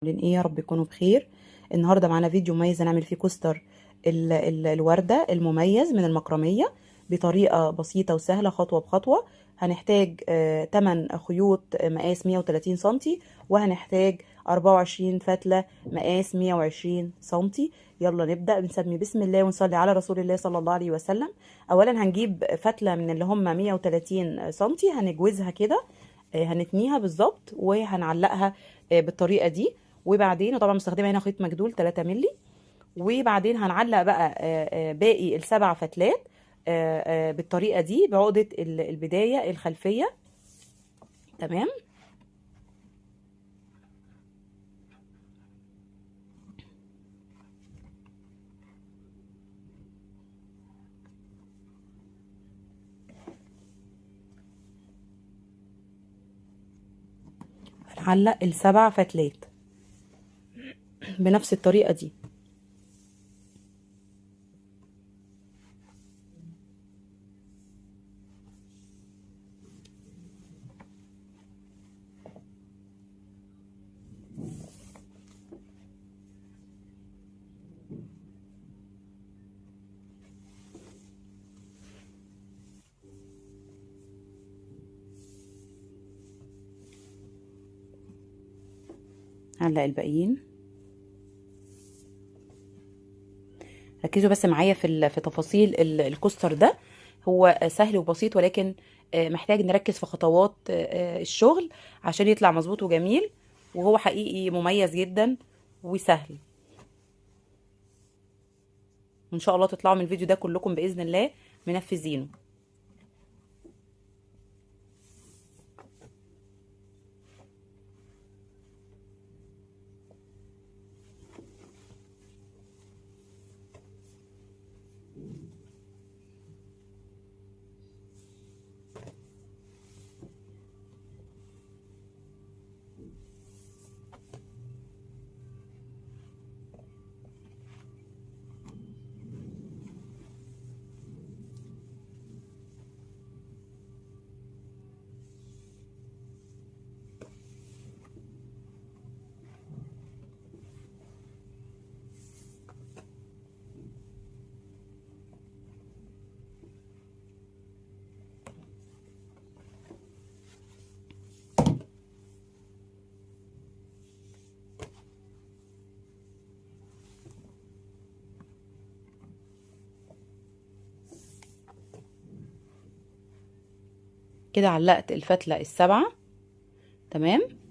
عاملين ايه؟ يا رب تكونوا بخير. النهارده معانا فيديو مميز هنعمل فيه كوستر الوردة المميز من المكرمية بطريقة بسيطة وسهلة خطوة بخطوة. هنحتاج 8 خيوط مقاس 130 سنتي، وهنحتاج 24 فتلة مقاس 120 سنتي. يلا نبدأ. بنسمي بسم الله ونصلي على رسول الله صلى الله عليه وسلم. اولا هنجيب فتلة من اللي هم 130 سنتي، هنجوزها كده، هنتنيها بالظبط وهنعلقها بالطريقة دي. وبعدين طبعا مستخدمه هنا خيط مجدول 3 مللي. وبعدين هنعلق بقى باقي السبع فتلات بالطريقه دي بعقده البدايه الخلفيه. تمام. هنعلق السبع فتلات بنفس الطريقه دي. هنعلق الباقيين. ركزوا بس معايا في تفاصيل الكوستر ده. هو سهل وبسيط، ولكن محتاج نركز في خطوات الشغل عشان يطلع مظبوط وجميل. وهو حقيقي مميز جدا وسهل. وان شاء الله تطلعوا من الفيديو ده كلكم باذن الله منفذينه. كده علقت الفتلة السبعة. تمام.